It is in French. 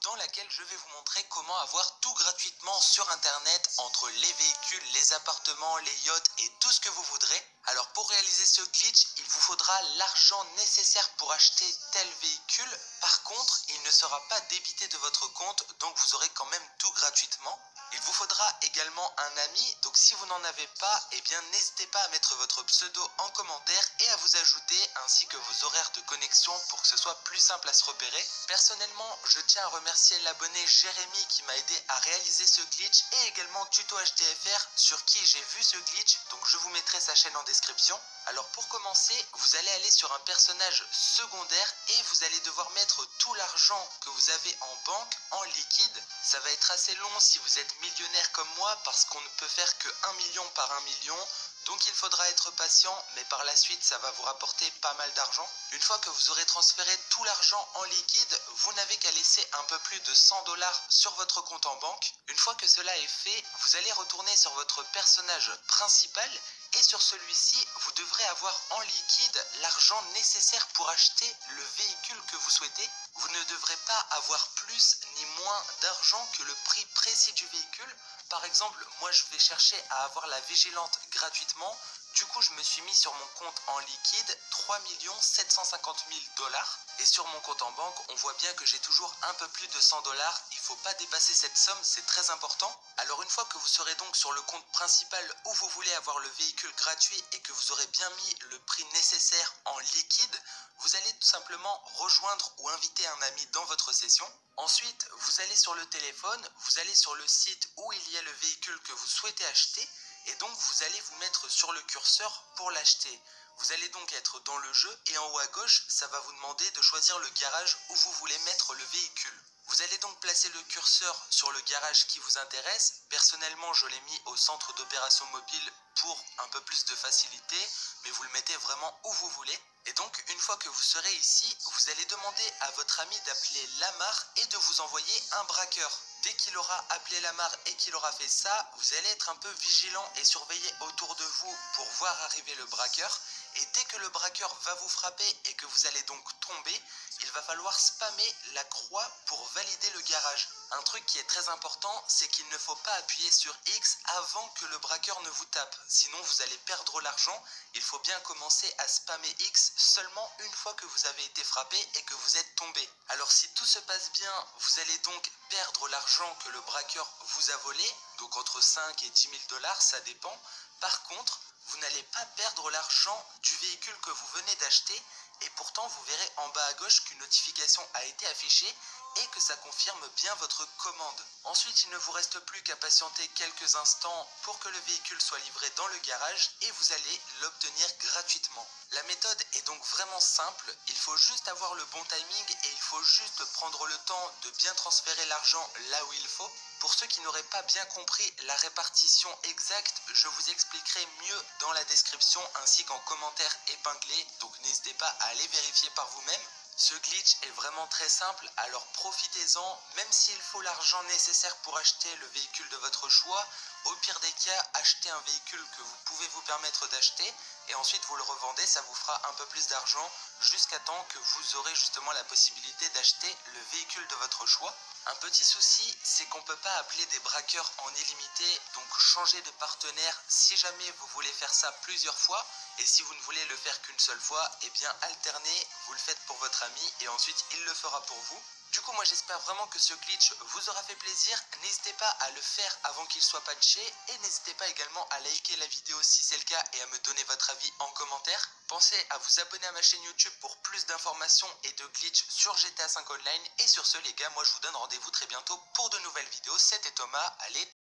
dans laquelle je vais vous montrer comment avoir tout gratuitement sur internet entre les véhicules, les appartements, les yachts et tout ce que vous voudrez. Alors pour réaliser ce glitch, il vous faudra l'argent nécessaire pour acheter tel véhicule. Par contre, il ne sera pas débité de votre compte, donc vous aurez quand même tout gratuitement. Il vous faudra également un ami, donc si vous n'en avez pas, eh bien n'hésitez pas à mettre votre pseudo en commentaire et à vous ajouter ainsi que vos horaires de connexion pour que ce soit plus simple à se repérer. Personnellement, je tiens à remercier l'abonné Jérémy qui m'a aidé à réaliser ce glitch et également Tuto HDFR sur qui j'ai vu ce glitch, donc je vous mettrai sa chaîne en description. Alors pour commencer, vous allez aller sur un personnage secondaire et vous allez devoir mettre tout l'argent que vous avez en banque en liquide. Ça va être assez long si vous êtes millionnaire comme moi parce qu'on ne peut faire que 1 million par 1 million. Donc il faudra être patient, mais par la suite ça va vous rapporter pas mal d'argent. Une fois que vous aurez transféré tout l'argent en liquide, vous n'avez qu'à laisser un peu plus de 100 dollars sur votre compte en banque. Une fois que cela est fait, vous allez retourner sur votre personnage principal et sur celui-ci, vous devrez avoir en liquide l'argent nécessaire pour acheter le véhicule que vous souhaitez. Vous ne devrez pas avoir plus ni moins d'argent que le prix précis du véhicule. Par exemple, moi je vais chercher à avoir la Vigilante gratuitement. Du coup, je me suis mis sur mon compte en liquide 3 750 000 dollars. Et sur mon compte en banque, on voit bien que j'ai toujours un peu plus de 100 dollars. Il ne faut pas dépasser cette somme, c'est très important. Alors une fois que vous serez donc sur le compte principal où vous voulez avoir le véhicule gratuit et que vous aurez bien mis le prix nécessaire en liquide, vous allez tout simplement rejoindre ou inviter un ami dans votre session. Ensuite, vous allez sur le téléphone, vous allez sur le site où il y a le véhicule que vous souhaitez acheter et donc vous allez vous mettre sur le curseur pour l'acheter. Vous allez donc être dans le jeu et en haut à gauche, ça va vous demander de choisir le garage où vous voulez mettre le véhicule. Vous allez donc placer le curseur sur le garage qui vous intéresse. Personnellement, je l'ai mis au centre d'opération mobile pour un peu plus de facilité, mais vous le mettez vraiment où vous voulez. Et donc, une fois que vous serez ici, vous allez demander à votre ami d'appeler Lamar et de vous envoyer un braqueur. Dès qu'il aura appelé Lamar et qu'il aura fait ça, vous allez être un peu vigilant et surveiller autour de vous pour voir arriver le braqueur. Et dès que le braqueur va vous frapper et que vous allez donc tomber, il va falloir spammer la croix pour valider le garage. Un truc qui est très important, c'est qu'il ne faut pas appuyer sur X avant que le braqueur ne vous tape. Sinon vous allez perdre l'argent. Il faut bien commencer à spammer X seulement une fois que vous avez été frappé et que vous êtes tombé. Alors si tout se passe bien, vous allez donc perdre l'argent que le braqueur vous a volé. Donc entre 5 et 10 000 dollars, ça dépend. Par contre, vous n'allez pas perdre l'argent du véhicule que vous venez d'acheter et pourtant vous verrez en bas à gauche qu'une notification a été affichée et que ça confirme bien votre commande. Ensuite, il ne vous reste plus qu'à patienter quelques instants pour que le véhicule soit livré dans le garage et vous allez l'obtenir gratuitement. La méthode est donc vraiment simple, il faut juste avoir le bon timing et il faut juste prendre le temps de bien transférer l'argent là où il faut. Pour ceux qui n'auraient pas bien compris la répartition exacte, je vous expliquerai mieux dans la description ainsi qu'en commentaire épinglé, donc n'hésitez pas à aller vérifier par vous-même. Ce glitch est vraiment très simple, alors profitez-en, même s'il faut l'argent nécessaire pour acheter le véhicule de votre choix. Au pire des cas, achetez un véhicule que vous pouvez vous permettre d'acheter et ensuite vous le revendez, ça vous fera un peu plus d'argent jusqu'à temps que vous aurez justement la possibilité d'acheter le véhicule de votre choix. Un petit souci, c'est qu'on ne peut pas appeler des braqueurs en illimité, donc changez de partenaire si jamais vous voulez faire ça plusieurs fois. Et si vous ne voulez le faire qu'une seule fois, eh bien alternez, vous le faites pour votre ami et ensuite il le fera pour vous. Du coup, moi j'espère vraiment que ce glitch vous aura fait plaisir. N'hésitez pas à le faire avant qu'il soit patché et n'hésitez pas également à liker la vidéo si c'est le cas et à me donner votre avis en commentaire. Pensez à vous abonner à ma chaîne YouTube pour plus d'informations et de glitch sur GTA 5 Online. Et sur ce les gars, moi je vous donne rendez-vous très bientôt pour de nouvelles vidéos. C'était Thomas, allez